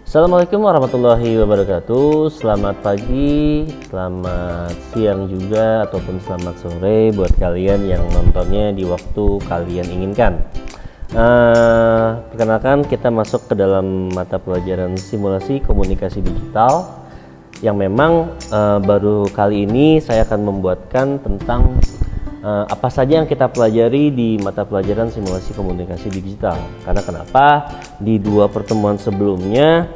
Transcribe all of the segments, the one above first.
Assalamualaikum warahmatullahi wabarakatuh. Selamat pagi, selamat siang juga, ataupun selamat sore buat kalian yang nontonnya di waktu kalian inginkan. Perkenalkan, kita masuk ke dalam mata pelajaran simulasi komunikasi digital yang memang baru kali ini saya akan membuatkan tentang apa saja yang kita pelajari di mata pelajaran simulasi komunikasi digital. Karena kenapa? Di dua pertemuan sebelumnya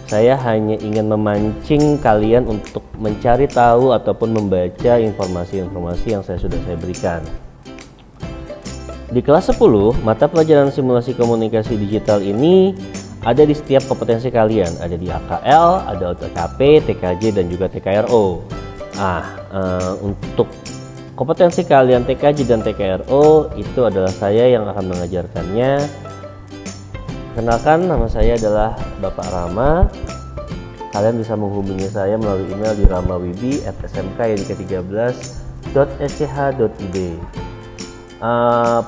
saya hanya ingin memancing kalian untuk mencari tahu ataupun membaca informasi-informasi yang sudah saya berikan. Di kelas 10, mata pelajaran simulasi komunikasi digital ini ada di setiap kompetensi kalian. Ada di AKL, ada OTKP, TKJ, dan juga TKRO. Untuk kompetensi kalian TKJ dan TKRO itu adalah saya yang akan mengajarkannya. Kenalkan, nama saya adalah Bapak Rama. Kalian bisa menghubungi saya melalui email di ramawibi@smk13.sch.id.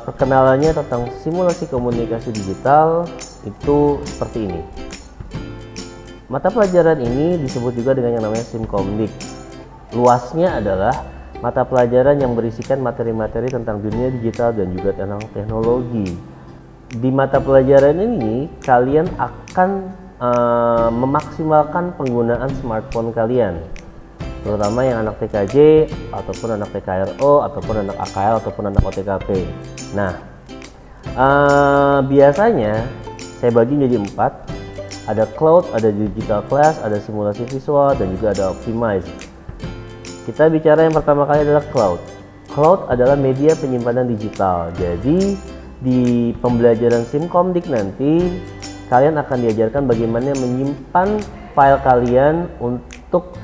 Perkenalannya tentang simulasi komunikasi digital itu seperti ini. Mata pelajaran ini disebut juga dengan yang namanya Simkomdik. Luasnya adalah mata pelajaran yang berisikan materi-materi tentang dunia digital dan juga tentang teknologi. Di mata pelajaran ini kalian akan memaksimalkan penggunaan smartphone kalian, terutama yang anak TKJ ataupun anak TKRO ataupun anak AKL ataupun anak OTKP. Nah, biasanya saya bagi menjadi 4. Ada cloud, ada digital class, ada simulasi visual, dan juga ada optimize. Kita bicara yang pertama kali adalah cloud. Cloud adalah media penyimpanan digital. Jadi di pembelajaran Simkomdik nanti kalian akan diajarkan bagaimana menyimpan file kalian untuk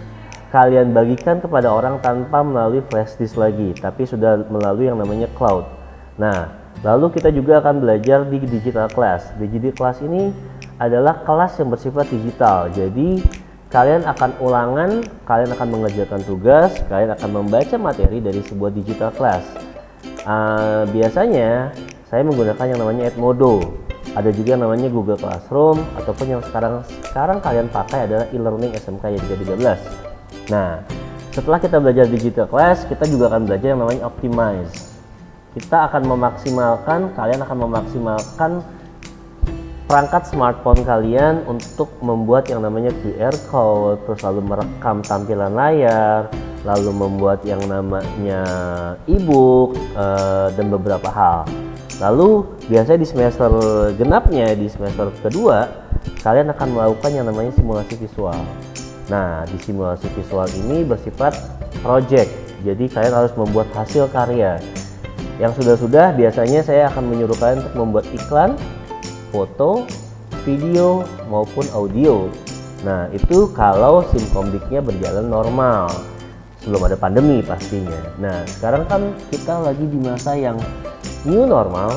kalian bagikan kepada orang tanpa melalui flash disk lagi, tapi sudah melalui yang namanya cloud. Nah, lalu kita juga akan belajar di digital class. Digital class ini adalah kelas yang bersifat digital. Jadi kalian akan ulangan, kalian akan mengerjakan tugas, kalian akan membaca materi dari sebuah digital class. Biasanya saya menggunakan yang namanya Edmodo. Ada juga yang namanya Google Classroom, ataupun yang sekarang kalian pakai adalah e-learning SMK yang 13. Nah, setelah kita belajar digital class, kita juga akan belajar yang namanya optimize. Kita akan kalian akan memaksimalkan perangkat smartphone kalian untuk membuat yang namanya QR code, terus lalu merekam tampilan layar, lalu membuat yang namanya e-book, dan beberapa hal. Lalu biasanya di semester genapnya, di semester kedua, kalian akan melakukan yang namanya simulasi visual. Nah, di simulasi visual ini bersifat project, jadi kalian harus membuat hasil karya. Yang sudah biasanya saya akan menyuruh kalian untuk membuat iklan, foto, video, maupun audio. Nah, itu kalau Simkomdiknya berjalan normal, sebelum ada pandemi pastinya. Nah, sekarang kan kita lagi di masa yang new normal,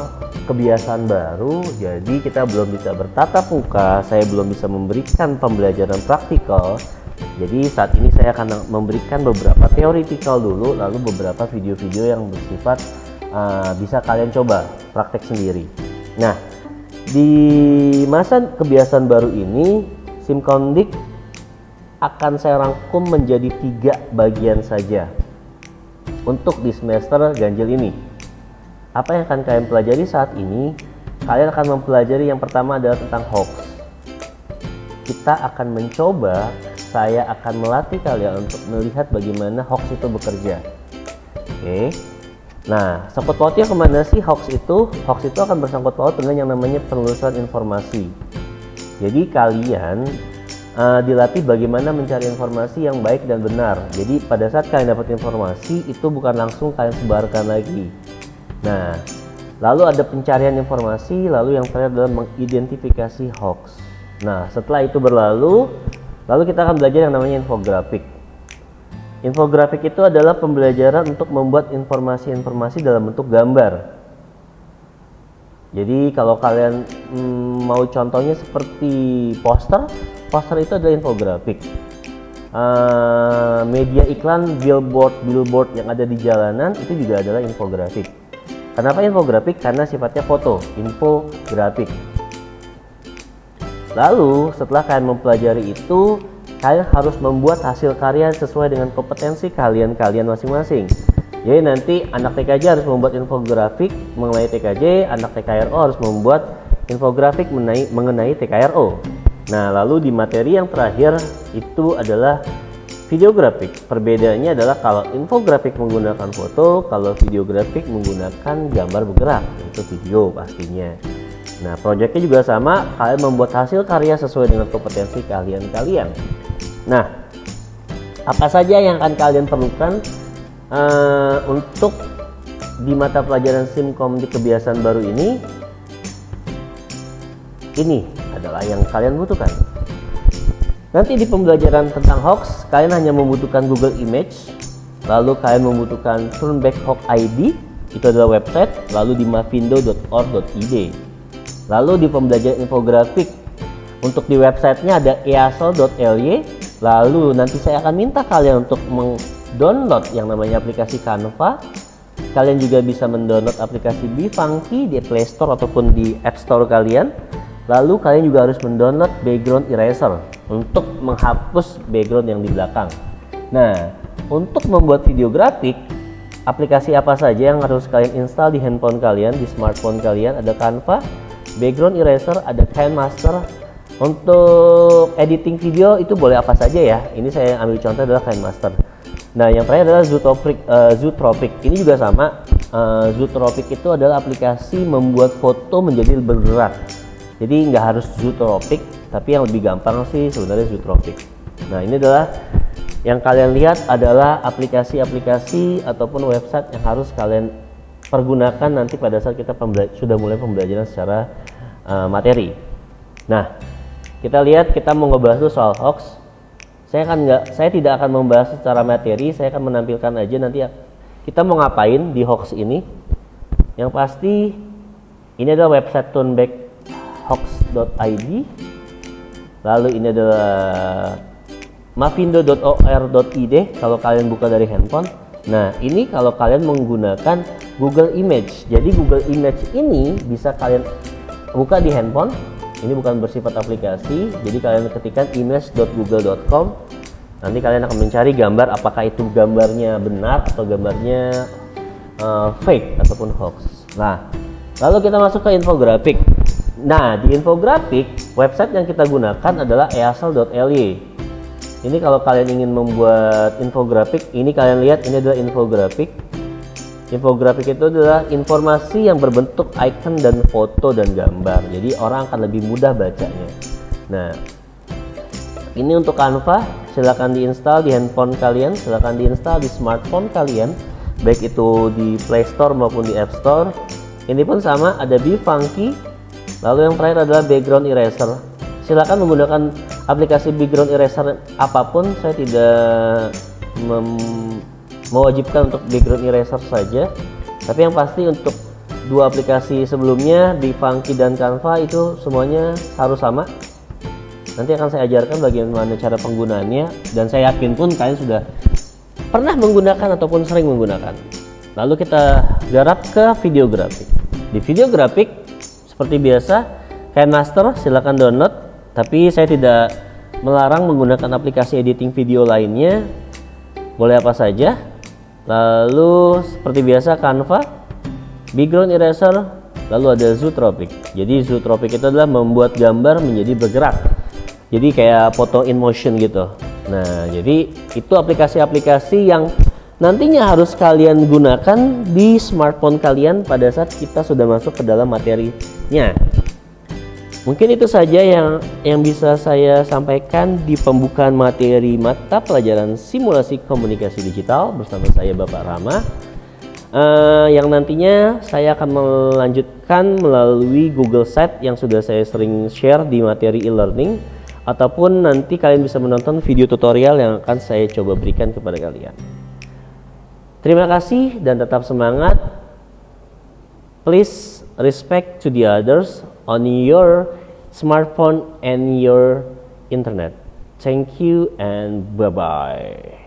kebiasaan baru, jadi kita belum bisa bertatap muka, saya belum bisa memberikan pembelajaran praktikal. Jadi saat ini saya akan memberikan beberapa theoretical dulu, lalu beberapa video-video yang bersifat bisa kalian coba praktek sendiri. Nah, di masa kebiasaan baru ini, Simkomdik akan saya rangkum menjadi 3 bagian saja untuk di semester ganjil ini. Apa yang akan kalian pelajari saat ini? Kalian akan mempelajari yang pertama adalah tentang hoax. Kita akan mencoba, saya akan melatih kalian untuk melihat bagaimana hoax itu bekerja. Oke. Nah, sangkut pautnya kemana sih hoax itu? Hoax itu akan bersangkut paut dengan yang namanya penelusuran informasi. Jadi kalian dilatih bagaimana mencari informasi yang baik dan benar. Jadi pada saat kalian dapat informasi, itu bukan langsung kalian sebarkan lagi. Nah, lalu ada pencarian informasi, lalu yang terakhir adalah mengidentifikasi hoax. Nah, setelah itu berlalu, lalu kita akan belajar yang namanya infografik. Infografik itu adalah pembelajaran untuk membuat informasi-informasi dalam bentuk gambar. Jadi kalau kalian mau contohnya seperti poster itu adalah infografik. Media iklan, billboard yang ada di jalanan itu juga adalah infografik. Kenapa infografik? Karena sifatnya foto, infografik. Lalu setelah kalian mempelajari itu, kalian harus membuat hasil karya sesuai dengan kompetensi kalian masing-masing. Jadi nanti anak TKJ harus membuat infografik mengenai TKJ, anak TKRO harus membuat infografik mengenai TKRO. Nah, lalu di materi yang terakhir itu adalah videografik. Perbedaannya adalah kalau infografik menggunakan foto, kalau videografik menggunakan gambar bergerak, itu video pastinya. Nah, proyeknya juga sama, kalian membuat hasil karya sesuai dengan kompetensi kalian. Nah, apa saja yang akan kalian perlukan untuk di mata pelajaran Simkom di kebiasaan baru ini? Ini adalah yang kalian butuhkan. Nanti di pembelajaran tentang hoax, kalian hanya membutuhkan Google Image, lalu kalian membutuhkan Turnback Hoax ID, itu adalah website, lalu di mavindo.org.id. Lalu di pembelajaran infografik, untuk di websitenya ada easl.ly. Lalu nanti saya akan minta kalian untuk mendownload yang namanya aplikasi Canva. Kalian juga bisa mendownload aplikasi Bifunky di Play Store ataupun di App Store kalian. Lalu kalian juga harus mendownload background eraser untuk menghapus background yang di belakang. Nah, untuk membuat video grafik, aplikasi apa saja yang harus kalian install di handphone kalian, di smartphone kalian? Ada Canva, background eraser, ada KineMaster. Untuk editing video itu boleh apa saja ya. Ini saya ambil contoh adalah KineMaster. Nah, yang terakhir adalah Zootropic. Ini juga sama. Zootropic itu adalah aplikasi membuat foto menjadi bergerak. Jadi nggak harus Zootropic, tapi yang lebih gampang sih sebenarnya Zootropic. Nah, ini adalah yang kalian lihat adalah aplikasi-aplikasi ataupun website yang harus kalian pergunakan nanti pada saat kita sudah mulai pembelajaran secara materi. Nah, kita lihat, kita mau ngebahas dulu soal hoax. Saya tidak akan membahas secara materi, saya akan menampilkan aja nanti kita mau ngapain di hoax ini. Yang pasti ini adalah website turnbackhoax.id. Lalu ini adalah mavindo.or.id kalau kalian buka dari handphone. Nah, ini kalau kalian menggunakan Google Image. Jadi Google Image ini bisa kalian buka di handphone. Ini bukan bersifat aplikasi, jadi kalian ketikkan image.google.com. Nanti kalian akan mencari gambar, apakah itu gambarnya benar atau gambarnya fake ataupun hoax. Nah, lalu kita masuk ke infografik. Nah, di infografik, website yang kita gunakan adalah easl.ly. Ini kalau kalian ingin membuat infografik, ini kalian lihat, ini adalah infografik. Infografik itu adalah informasi yang berbentuk icon dan foto dan gambar. Jadi orang akan lebih mudah bacanya. Nah, ini untuk Canva, silakan diinstal di handphone kalian, silakan diinstal di smartphone kalian, baik itu di Play Store maupun di App Store. Ini pun sama, ada Bifunky. Lalu yang terakhir adalah background eraser. Silakan menggunakan aplikasi background eraser apapun, saya tidak mewajibkan untuk background eraser saja, tapi yang pasti untuk dua aplikasi sebelumnya, Bifunky dan Canva, itu semuanya harus sama. Nanti akan saya ajarkan bagaimana cara penggunaannya, dan saya yakin pun kalian sudah pernah menggunakan ataupun sering menggunakan. Lalu kita garap ke videografik. Di videografik seperti biasa, KineMaster silakan download, tapi saya tidak melarang menggunakan aplikasi editing video lainnya, boleh apa saja. Lalu seperti biasa Canva, background eraser, lalu ada Zootropic. Jadi Zootropic itu adalah membuat gambar menjadi bergerak. Jadi kayak foto in motion gitu. Nah, jadi itu aplikasi-aplikasi yang nantinya harus kalian gunakan di smartphone kalian pada saat kita sudah masuk ke dalam materinya. Mungkin itu saja yang bisa saya sampaikan di pembukaan materi mata pelajaran simulasi komunikasi digital bersama saya Bapak Rama. Yang nantinya saya akan melanjutkan melalui Google Sheet yang sudah saya sering share di materi e-learning, ataupun nanti kalian bisa menonton video tutorial yang akan saya coba berikan kepada kalian. Terima kasih dan tetap semangat. Please respect to the others on your smartphone and your internet. Thank you and bye-bye.